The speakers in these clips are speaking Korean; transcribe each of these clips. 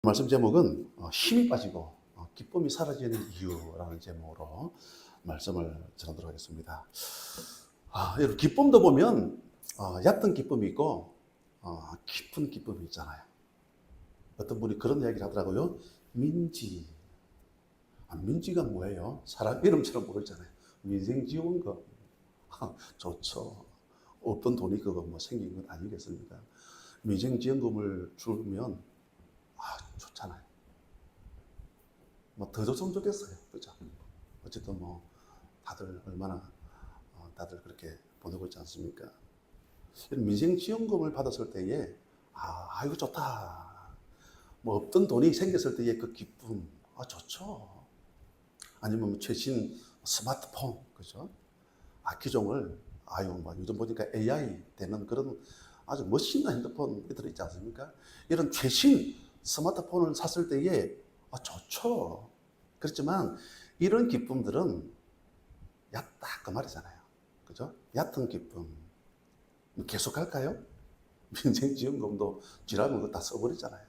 말씀 제목은 힘이 빠지고 기쁨이 사라지는 이유라는 제목으로 말씀을 전하도록 하겠습니다. 여러분, 기쁨도 보면 얕은 기쁨이 있고 깊은 기쁨이 있잖아요. 어떤 분이 그런 이야기를 하더라고요. 민지. 민지가 뭐예요? 사람 이름처럼 보이잖아요. 민생지원금. 좋죠. 없던 돈이 그거 뭐 생긴 건 아니겠습니까? 민생지원금을 주면 좋잖아요. 뭐 더 줬으면 좋겠어요. 그죠? 어쨌든 뭐 다들 얼마나 다들 그렇게 보내고 있지 않습니까? 이런 민생지원금을 받았을 때에 이거 좋다. 뭐 없던 돈이 생겼을 때의 그 기쁨, 좋죠. 아니면 뭐 최신 스마트폰, 그죠? 기종을 뭐 요즘 보니까 AI 되는 그런 아주 멋있는 핸드폰이 들어있지 않습니까? 이런 최신 스마트폰을 샀을 때에 좋죠. 그렇지만 이런 기쁨들은 얕다 그 말이잖아요. 그죠? 얕은 기쁨 계속 할까요? 민생지원금도 지나면 그거 다 써버리잖아요.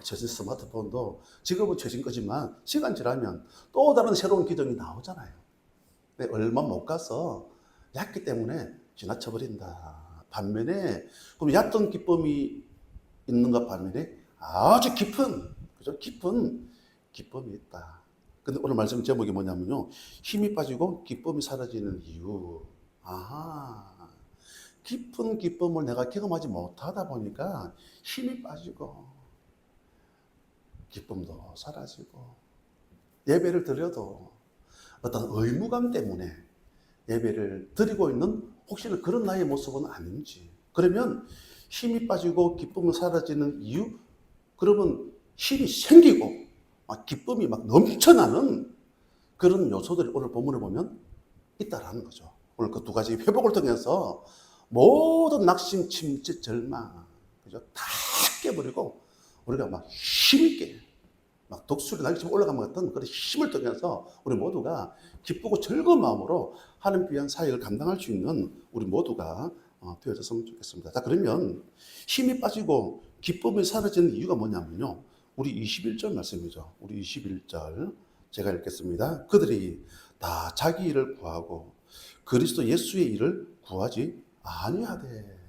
최신 스마트폰도 지금은 최신 거지만 시간 지나면 또 다른 새로운 기종이 나오잖아요. 근데 얼마 못 가서 얕기 때문에 지나쳐버린다. 반면에 그럼 얕은 기쁨이 있는가 반면에 아주 깊은, 그죠? 깊은 기쁨이 있다. 근데 오늘 말씀 제목이 뭐냐면요. 힘이 빠지고 기쁨이 사라지는 이유. 깊은 기쁨을 내가 경험하지 못하다 보니까 힘이 빠지고 기쁨도 사라지고 예배를 드려도 어떤 의무감 때문에 예배를 드리고 있는 혹시나 그런 나의 모습은 아닌지. 그러면 힘이 빠지고 기쁨이 사라지는 이유? 그러면 힘이 생기고 기쁨이 막 넘쳐나는 그런 요소들이 오늘 본문을 보면 있다라는 거죠. 오늘 그 두 가지 회복을 통해서 모든 낙심, 침체, 절망, 그죠? 다 깨버리고 우리가 막 힘있게 막 독수리 날개처럼 올라가는 어떤 그런 힘을 통해서 우리 모두가 기쁘고 즐거운 마음으로 하나님 위한 사역을 감당할 수 있는 우리 모두가 되어졌으면 좋겠습니다. 자, 그러면 힘이 빠지고 기쁨이 사라지는 이유가 뭐냐면요. 우리 21절 말씀이죠. 우리 21절 제가 읽겠습니다. 그들이 다 자기 일을 구하고 그리스도 예수의 일을 구하지 아니하되.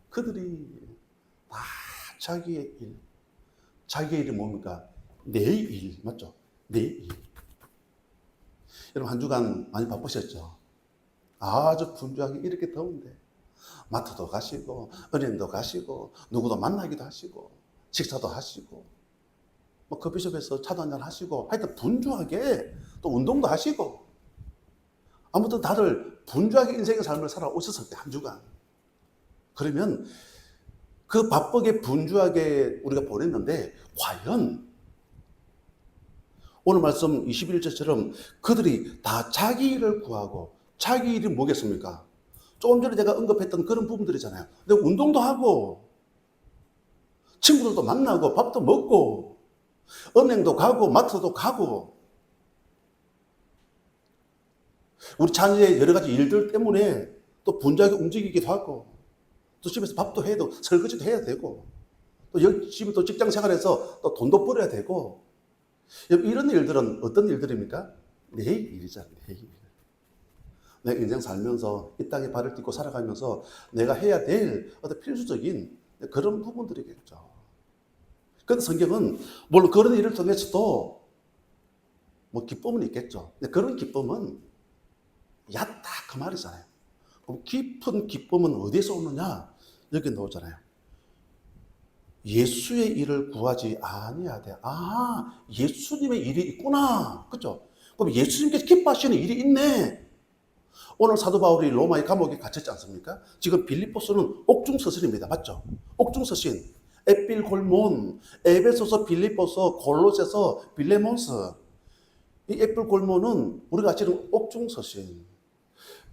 그들이 다 자기의 일. 자기의 일이 뭡니까? 내 일, 맞죠? 내 일. 여러분, 한 주간 많이 바쁘셨죠? 아주 분주하게 이렇게 더운데 마트도 가시고 은행도 가시고 누구도 만나기도 하시고 식사도 하시고 뭐 커피숍에서 차도 한잔 하시고 하여튼 분주하게 또 운동도 하시고 아무튼 다들 분주하게 인생의 삶을 살아오셨을 때 한 주간. 그러면 그 바쁘게 분주하게 우리가 보냈는데 과연 오늘 말씀 21절처럼 그들이 다 자기 일을 구하고 자기 일이 뭐겠습니까? 조금 전에 제가 언급했던 그런 부분들이잖아요. 근데 운동도 하고 친구들도 만나고 밥도 먹고 은행도 가고 마트도 가고 우리 자녀의 여러 가지 일들 때문에 또 분주하게 움직이기도 하고 또 집에서 밥도 해야 되고 설거지도 해야 되고 또 열심히 또 직장 생활에서 또 돈도 벌어야 되고 이런 일들은 어떤 일들입니까? 내 일이잖아요. 내 일. 내 인생 살면서 이 땅에 발을 딛고 살아가면서 내가 해야 될 어떤 필수적인 그런 부분들이겠죠. 그런데 성경은 물론 그런 일을 통해서도 뭐 기쁨은 있겠죠. 근데 그런 기쁨은 얕다 그 말이잖아요. 그럼 깊은 기쁨은 어디서 오느냐? 여기 나오잖아요. 예수의 일을 구하지 아니하되. 예수님의 일이 있구나. 그렇죠? 그럼 예수님께서 기뻐하시는 일이 있네. 오늘 사도 바울이 로마의 감옥에 갇혔지 않습니까? 지금 빌립보서는 옥중서신입니다. 맞죠? 옥중서신, 에필골몬, 에베소서, 빌립보서, 골로새서, 빌레몬서. 이 에필골몬은 우리가 지금 옥중서신.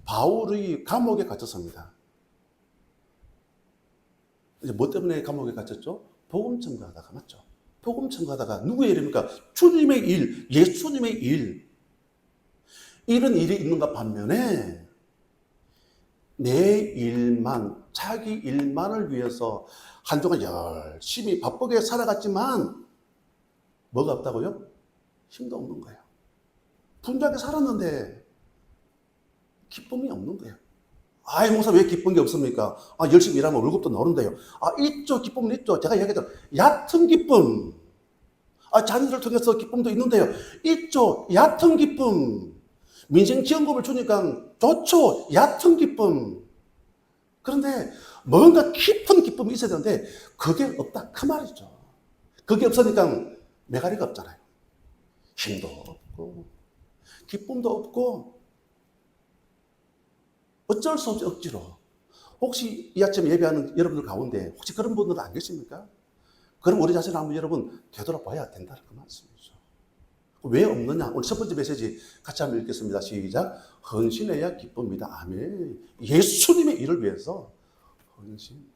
바울이 감옥에 갇혔습니다. 이제 뭐 때문에 감옥에 갇혔죠? 복음 전가하다가, 맞죠? 복음 전가하다가 누구의 일입니까? 주님의 일, 예수님의 일. 이런 일이 있는가 반면에 내 일만, 자기 일만을 위해서 한동안 열심히 바쁘게 살아갔지만 뭐가 없다고요? 힘도 없는 거예요. 분주하게 살았는데 기쁨이 없는 거예요. 아이, 목사 왜 기쁜 게 없습니까? 열심히 일하면 월급도 나오는데요. 있죠. 기쁨은 있죠. 제가 얘기했죠. 얕은 기쁨. 자녀들을 통해서 기쁨도 있는데요. 있죠. 얕은 기쁨. 민생지원금을 주니까 좋죠. 얕은 기쁨. 그런데 뭔가 깊은 기쁨이 있어야 되는데 그게 없다 그 말이죠. 그게 없으니까 메가리가 없잖아요. 힘도 없고 기쁨도 없고 어쩔 수 없이 억지로. 혹시 이 아침 예배하는 여러분들 가운데 혹시 그런 분들은 안 계십니까? 그럼 우리 자신을 한번 여러분 되돌아봐야 된다는 그 말씀이죠. 왜 없느냐? 오늘 첫 번째 메시지 같이 한번 읽겠습니다. 시작. 헌신해야 기쁩니다. 아멘. 예수님의 일을 위해서 헌신.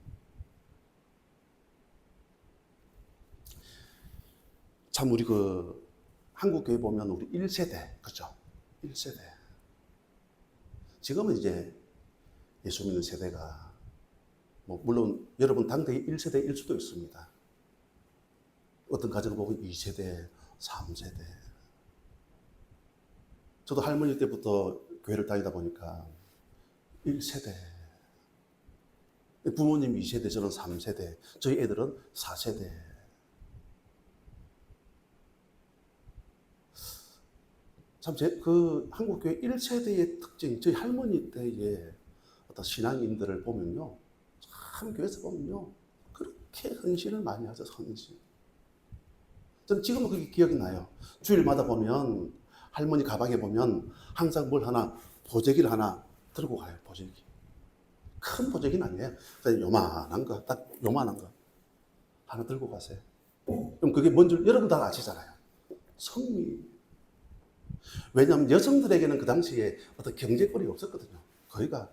참 우리 한국 교회 보면 우리 1세대, 그죠? 1세대. 지금은 이제 예수 믿는 세대가 물론 여러분 당대의 1세대일 수도 있습니다. 어떤 가정을 보면 2세대, 3세대. 저도 할머니 때부터 교회를 다니다 보니까 1세대. 부모님 2세대, 저는 3세대. 저희 애들은 4세대. 참, 한국교회 1세대의 특징, 저희 할머니 때의 어떤 신앙인들을 보면요. 참, 교회에서 보면요. 그렇게 헌신을 많이 하죠, 헌신. 저는 지금은 그게 기억이 나요. 주일마다 보면, 할머니 가방에 보면 항상 뭘 하나, 보재기를 하나 들고 가요, 보재기. 큰 보재기는 아니에요. 그냥 요만한 거, 딱 요만한 거. 하나 들고 가세요. 그럼 그게 뭔지 여러분 다 아시잖아요. 성미. 왜냐하면 여성들에게는 그 당시에 어떤 경제권이 없었거든요. 거기가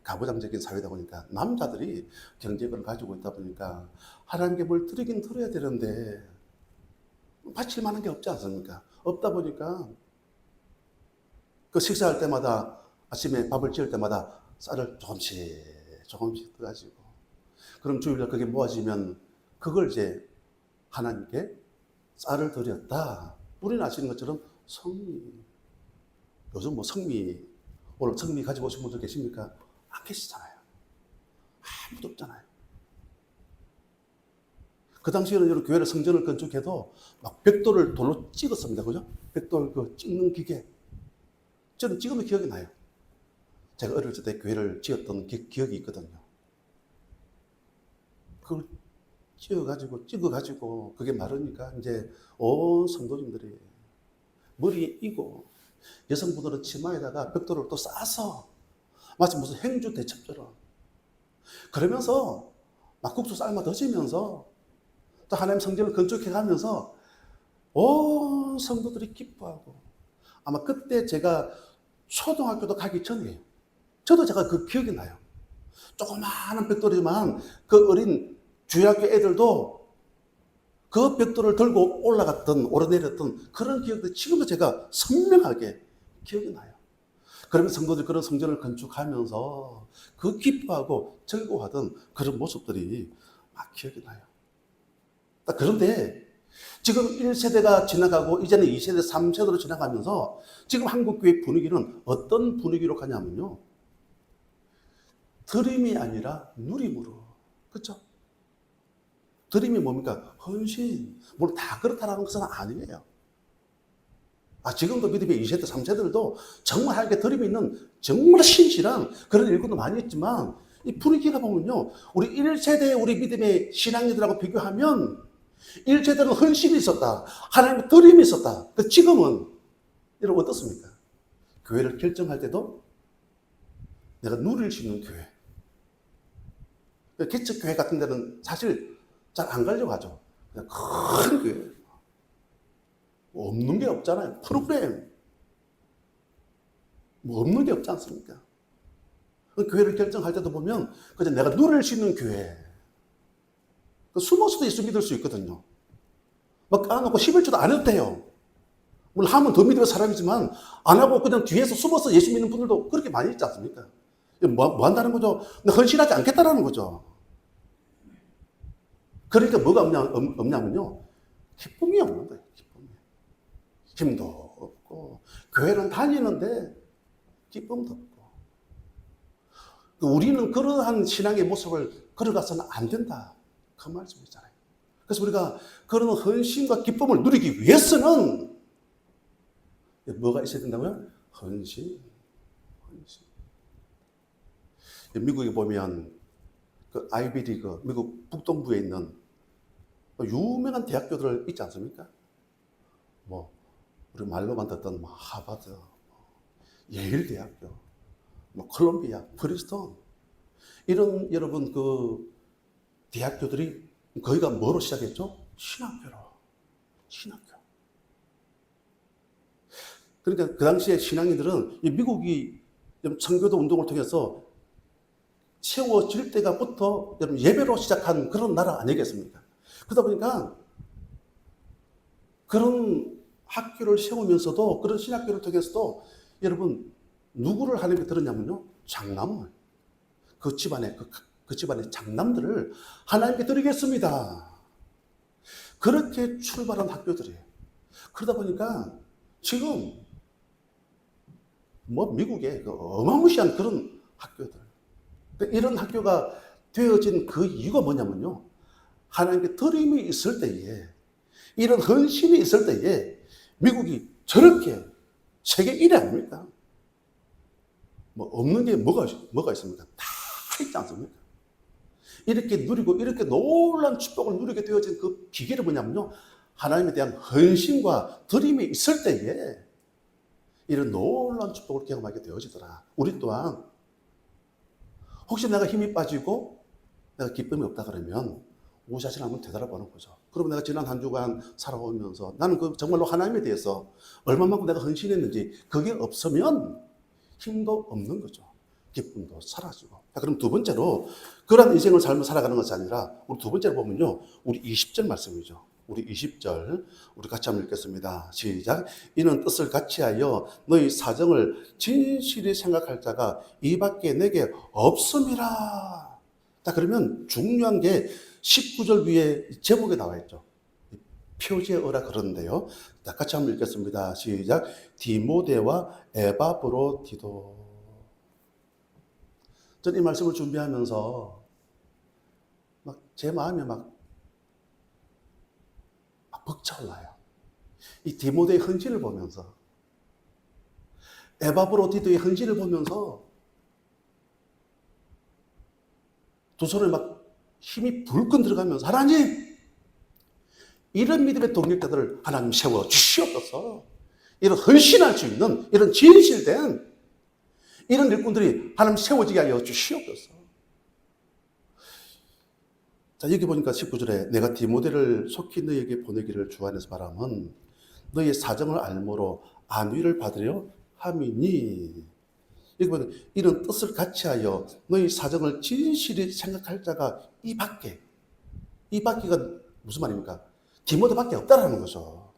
가부장적인 사회다 보니까 남자들이 경제권을 가지고 있다 보니까 하나님께 뭘 드리긴 드려야 되는데 바칠 만한 게 없지 않습니까? 없다 보니까 그 식사할 때마다 아침에 밥을 지을 때마다 쌀을 조금씩 떠가지고 그럼 주일날 그게 모아지면 그걸 이제 하나님께 쌀을 드렸다. 우리는 아시는 것처럼 성미. 요즘 성미, 오늘 성미 가지고 오신 분들 계십니까? 안 계시잖아요. 아무도 없잖아요. 그 당시에는 여러분 교회를 성전을 건축해도 막 벽돌을 돌로 찍었습니다. 그죠? 벽돌 찍는 기계. 저는 지금도 기억이 나요. 제가 어렸을 때 교회를 지었던 기억이 있거든요. 그걸 찍어가지고 그게 마르니까 이제 온 성도님들이 머리에 이고 여성분들은 치마에다가 벽돌을 또 싸서 마치 무슨 행주 대첩처럼 그러면서 막 국수 삶아 드시면서 또 하나님 성전을 건축해 가면서 온 성도들이 기뻐하고 아마 그때 제가 초등학교도 가기 전이에요. 저도 제가 그 기억이 나요. 조그마한 벽돌이지만 그 어린 주일학교 애들도 그 벽돌을 들고 올라갔던 오르내렸던 그런 기억도 지금도 제가 선명하게 기억이 나요. 그러면 성도들 그런 성전을 건축하면서 그 기뻐하고 즐거워하던 그런 모습들이 막 기억이 나요. 그런데 지금 1세대가 지나가고 이제는 2세대, 3세대로 지나가면서 지금 한국교회 분위기는 어떤 분위기로 가냐면요. 드림이 아니라 누림으로. 그렇죠? 드림이 뭡니까? 헌신. 물론 다 그렇다라는 것은 아니에요. 지금도 믿음의 2세대, 3세대들도 정말 하나님께 드림이 있는 정말 신실한 그런 일꾼도 많이 있지만 이 분위기가 보면요. 우리 1세대 우리 믿음의 신앙인들하고 비교하면 1세대는 헌신이 있었다. 하나님의 드림이 있었다. 지금은 여러분 어떻습니까? 교회를 결정할 때도 내가 누릴 수 있는 교회. 개척교회 같은 데는 사실 잘 안 가려고 하죠. 그냥 큰 교회. 없는 게 없잖아요. 프로그램. 없는 게 없지 않습니까? 교회를 결정할 때도 보면 그냥 내가 누릴 수 있는 교회. 숨어서도 예수 믿을 수 있거든요. 막 까놓고 11조도 안 해도 돼요. 물론 하면 더 믿음의 사람이지만 안 하고 그냥 뒤에서 숨어서 예수 믿는 분들도 그렇게 많이 있지 않습니까? 뭐 한다는 거죠? 헌신하지 않겠다라는 거죠. 그러니까 뭐가 없냐면요. 기쁨이 없는 거예요. 기쁨이. 힘도 없고 교회는 다니는데 기쁨도 없고 우리는 그러한 신앙의 모습을 걸어가서는 안 된다. 그 말씀이잖아요. 그래서 우리가 그런 헌신과 기쁨을 누리기 위해서는 뭐가 있어야 된다고요? 헌신. 미국에 보면 그 아이비리그, 미국 북동부에 있는 유명한 대학교들 있지 않습니까? 뭐 우리 말로만 듣던 뭐 하버드, 예일 대학교, 뭐 콜롬비아, 프린스턴 이런 여러분 그 대학교들이 거기가 뭐로 시작했죠? 신학교로. 신학교. 그러니까 그 당시에 신앙인들은 이 미국이 청교도 운동을 통해서 세워질 때가부터 예배로 시작한 그런 나라 아니겠습니까? 그러다 보니까 그런 학교를 세우면서도 그런 신학교를 통해서도 여러분 누구를 하나님께 들었냐면요, 장남을 그 집안의 장남들을 하나님께 드리겠습니다. 그렇게 출발한 학교들이에요. 그러다 보니까 지금 뭐 미국의 그 어마무시한 그런 학교들, 이런 학교가 되어진 그 이유가 뭐냐면요, 하나님께 드림이 있을 때에, 이런 헌신이 있을 때에 미국이 저렇게 세계 1위 아닙니까? 뭐 없는 게 뭐가 있습니까? 다 있지 않습니까? 이렇게 누리고 이렇게 놀라운 축복을 누리게 되어진 그 비결이 뭐냐면요, 하나님에 대한 헌신과 드림이 있을 때에 이런 놀라운 축복을 경험하게 되어지더라. 우리 또한 혹시 내가 힘이 빠지고 내가 기쁨이 없다 그러면 우리 자신을 한번 되돌아보는 거죠. 그러면 내가 지난 한 주간 살아오면서 나는 그 정말로 하나님에 대해서 얼마만큼 내가 헌신했는지, 그게 없으면 힘도 없는 거죠. 기쁨도 사라지고. 자, 그럼 두 번째로 그런 인생을 삶을 살아가는 것이 아니라 우리 두 번째로 보면요, 우리 20절 말씀이죠. 우리 20절 우리 같이 한번 읽겠습니다. 시작. 이는 뜻을 같이하여 너희 사정을 진실히 생각할 자가 이밖에 내게 없음이라. 자, 그러면 중요한 게 19절 위에 제목에 나와 있죠. 표제어라 그러는데요. 자, 같이 한번 읽겠습니다. 시작. 디모데와 에바브로디도. 저는 이 말씀을 준비하면서 막 제 마음이 막 벅차올라요. 이 디모데의 헌신을 보면서, 에바브로디도의 헌신을 보면서 두 손에 막 힘이 불끈 들어가면서, 하나님, 이런 믿음의 동력자들을 하나님 세워 주시옵소서. 이런 헌신할 수 있는, 이런 진실된 이런 일꾼들이 하나님 세워지게 하여 주시옵소서. 자, 여기 보니까 19절에 내가 디모데를 속히 너에게 보내기를 주 안에서 바람은 너의 사정을 알므로 안위를 받으려 함이니. 여기 보면 이런 뜻을 같이하여 너희 사정을 진실히 생각할 자가 이 밖에가 무슨 말입니까? 디모데밖에 없다라는 거죠.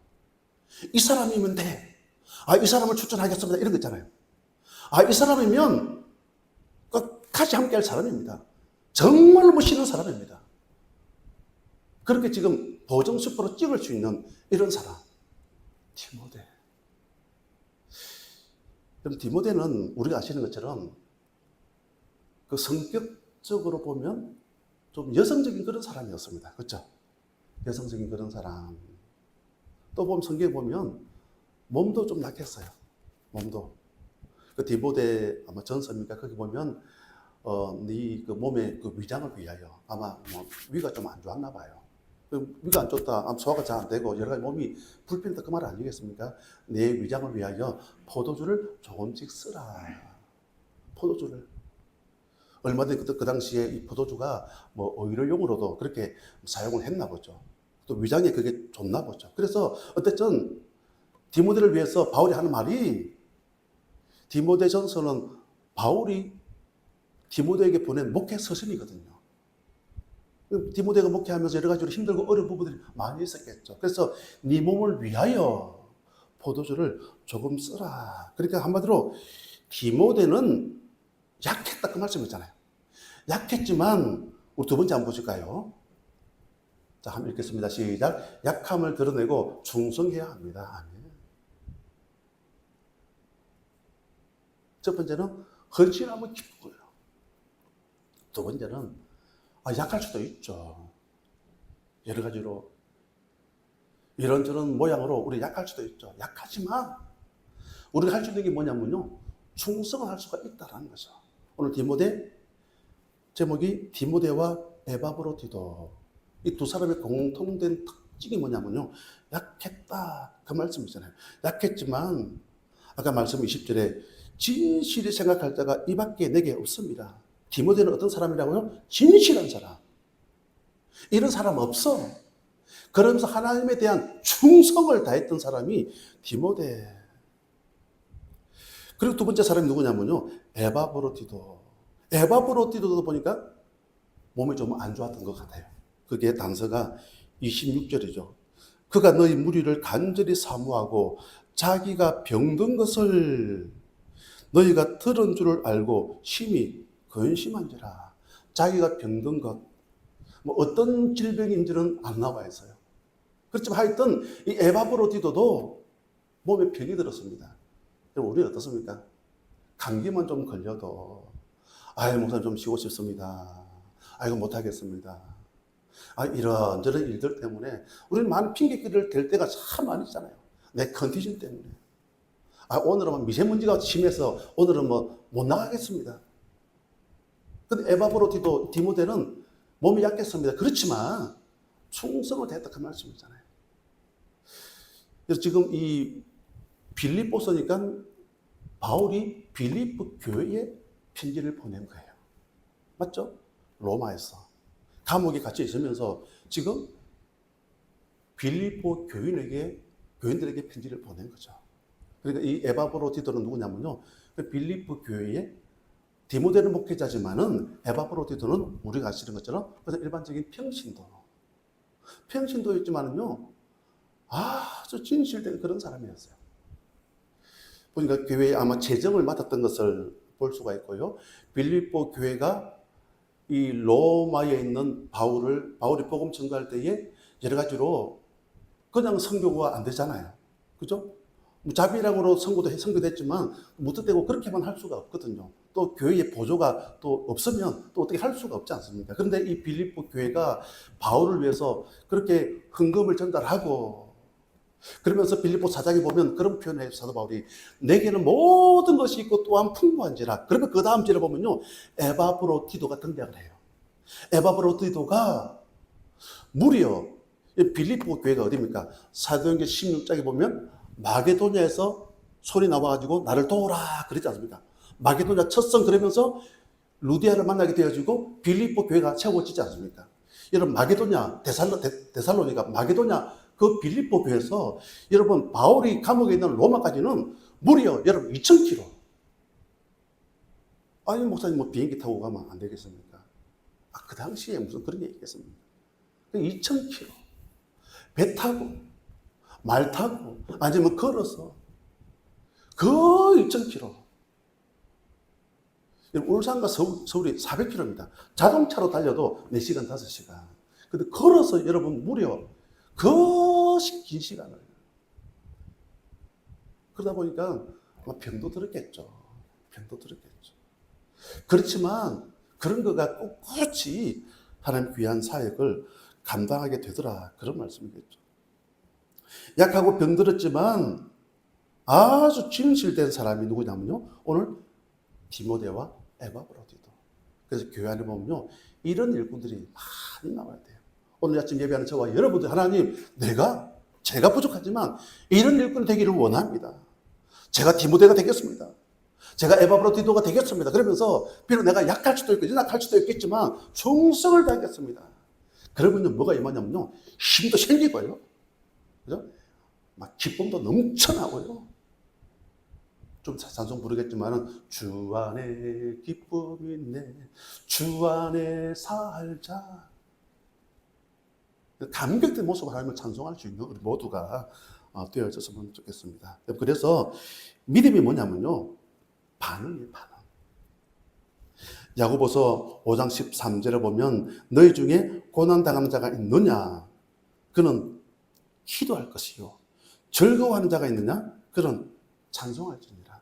이 사람이면 돼. 아, 이 사람을 추천하겠습니다. 이런 거 있잖아요. 아, 이 사람이면 같이 함께 할 사람입니다. 정말로 멋있는 사람입니다. 그렇게 지금 보정수표로 찍을 수 있는 이런 사람, 디모데. 그럼 디모데는 우리가 아시는 것처럼 그 성격적으로 보면 좀 여성적인 그런 사람이었습니다. 그렇죠? 여성적인 그런 사람. 또 보면 성경에 보면 몸도 좀 약했어요. 몸도. 그 디모데 아마 전서입니까? 거기 보면 네 그 몸의 그 위장을 위하여, 아마 뭐 위가 좀 안 좋았나 봐요. 위가 안 좋다, 소화가 잘 안 되고 여러 가지 몸이 불편하다, 그 말 아니겠습니까? 내 위장을 위하여 포도주를 조금씩 쓰라. 포도주를. 얼마든지 그 당시에 이 포도주가 뭐 의료용으로도 그렇게 사용을 했나 보죠. 또 위장에 그게 좋나 보죠. 그래서 어쨌든 디모데를 위해서 바울이 하는 말이, 디모데전서는 바울이 디모데에게 보낸 목회 서신이거든요. 디모데가 목회하면서 여러 가지로 힘들고 어려운 부분들이 많이 있었겠죠. 그래서 네 몸을 위하여 포도주를 조금 쓰라. 그러니까 한마디로 디모데는 약했다, 그 말씀이잖아요. 약했지만 우리 두 번째 한번 보실까요? 자, 한번 읽겠습니다. 시작. 약함을 드러내고 충성해야 합니다. 아멘. 첫 번째는 헌신하면 기쁘고요. 두 번째는 약할 수도 있죠. 여러 가지로 이런저런 모양으로 우리 약할 수도 있죠. 약하지만 우리가 할 수 있는 게 뭐냐면요, 충성을 할 수가 있다는 거죠. 오늘 디모데 제목이 디모데와 에바브로디도, 이 두 사람의 공통된 특징이 뭐냐면요, 약했다 그 말씀이잖아요. 약했지만 아까 말씀 20절에 진실이 생각할 자가 이밖에 내게 없습니다. 디모데는 어떤 사람이라고요? 진실한 사람. 이런 사람 없어. 그러면서 하나님에 대한 충성을 다했던 사람이 디모데. 그리고 두 번째 사람이 누구냐면요, 에바브로디도. 에바브로디도도 보니까 몸이 좀 안 좋았던 것 같아요. 그게 단서가 26절이죠. 그가 너희 무리를 간절히 사모하고 자기가 병든 것을 너희가 들은 줄을 알고 심히 근심한지라. 자기가 병든 것, 뭐 어떤 질병인지는 안 나와 있어요. 그렇지만 하여튼 이 에바브로디도도 몸에 병이 들었습니다. 우리는 어떻습니까? 감기만 좀 걸려도 목사님 좀 쉬고 싶습니다. 이거 못하겠습니다. 이런저런 일들 때문에 우리는 많은 핑계거리를 댈 때가 참 많이 있잖아요. 내 컨디션 때문에. 오늘은 미세먼지가 심해서 오늘은 못 나가겠습니다. 근데 에바브로디도 디모데는 몸이 약했습니다. 그렇지만 충성을 다했다 그 말씀이잖아요. 그래서 지금 이 빌립보서니까 바울이 빌립보 교회에 편지를 보낸 거예요. 맞죠? 로마에서 감옥에 갇혀 있으면서 지금 빌립보 교인들에게 편지를 보낸 거죠. 그러니까 이 에바브로디도는 누구냐면요, 빌립보 교회에 디모데는 목회자지만은 에바브로디도는 우리가 아시는 것처럼 그래서 일반적인 평신도였지만은요, 아주 진실된 그런 사람이었어요. 보니까 교회에 아마 재정을 맡았던 것을 볼 수가 있고요. 빌립보 교회가 이 로마에 있는 바울이 복음 전도할 때에 여러 가지로 그냥 선교가 안 되잖아요. 그죠? 자비랑으로 선교됐지만 무턱대고 그렇게만 할 수가 없거든요. 또 교회의 보조가 또 없으면 또 어떻게 할 수가 없지 않습니까? 그런데 이 빌립보 교회가 바울을 위해서 그렇게 헌금을 전달하고, 그러면서 빌립보 사장에 보면 그런 표현을 해요. 사도 바울이 내게는 모든 것이 있고 또한 풍부한지라. 그러면 그 다음 절에 보면요, 에바브로디도가 등장을 해요. 에바브로디도가 무려 빌립보 교회가 어디입니까? 사도행전 16장에 보면 마게도냐에서 소리 나와가지고 나를 도우라 그러지 않습니까? 마게도냐 첫성 그러면서 루디아를 만나게 되어지고 빌립보 교회가 세워지지 않습니까? 여러분 마게도냐 데살로니가 마게도냐 그 빌립보 교회에서 여러분 바울이 감옥에 있는 로마까지는 무려 여러분 2,000km. 목사님 비행기 타고 가면 안 되겠습니까? 그 당시에 무슨 그런 게 있겠습니까? 2,000km. 배 타고 말 타고 아니면 걸어서 거의 2,000km. 울산과 서울이 400km입니다. 자동차로 달려도 4시간, 5시간. 근데 걸어서 여러분 무려 그 긴 시간을. 그러다 보니까 병도 들었겠죠. 그렇지만 그런 거가 꿋꿋이 하나님 귀한 사역을 감당하게 되더라. 그런 말씀이겠죠. 약하고 병들었지만 아주 진실된 사람이 누구냐면요, 오늘 디모데와 에바브로디도. 그래서 교회 안에 보면요, 이런 일꾼들이 많이 나와야 돼요. 오늘 아침 예배하는 저와 여러분들, 하나님, 제가 부족하지만 이런 일꾼이 되기를 원합니다. 제가 디모데가 되겠습니다. 제가 에바브로디도가 되겠습니다. 그러면서 비록 내가 약할 수도 있고 연약할 수도 있겠지만 충성을 다하겠습니다. 그러면요, 뭐가 임하냐면요, 힘도 생기고요, 그죠? 막 기쁨도 넘쳐나고요. 좀 찬송 부르겠지만은 주 안에 기쁨이 있네, 주 안에 살자. 감격된 모습을 하나님을 찬송할 수 있는 우리 모두가 되어졌으면 좋겠습니다. 그래서 믿음이 뭐냐면요, 반응이에요. 야고보서 5장 13절에 보면 너희 중에 고난당하는 자가 있느냐, 그는 기도할 것이요. 즐거워하는 자가 있느냐? 그는 찬송할지니라.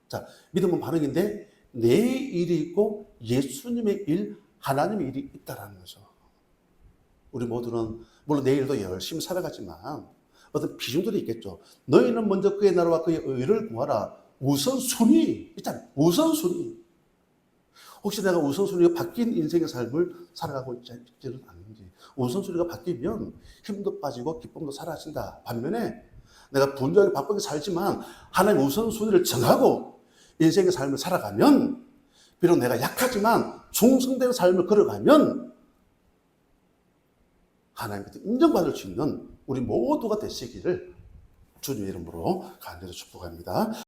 자, 믿음은 반응인데 내 일이 있고 예수님의 일, 하나님의 일이 있다라는 거죠. 우리 모두는 물론 내일도 열심히 살아가지만 어떤 비중들이 있겠죠. 너희는 먼저 그의 나라와 그의 의를 구하라. 우선순위 있잖아요. 우선순위. 혹시 내가 우선순위가 바뀐 인생의 삶을 살아가고 있지는 않는지. 우선순위가 바뀌면 힘도 빠지고 기쁨도 사라진다. 반면에 내가 분주하게 바쁘게 살지만 하나님의 우선순위를 정하고 인생의 삶을 살아가면 비록 내가 약하지만 충성된 삶을 걸어가면 하나님께 인정받을 수 있는 우리 모두가 되시기를 주님의 이름으로 간절히 축복합니다.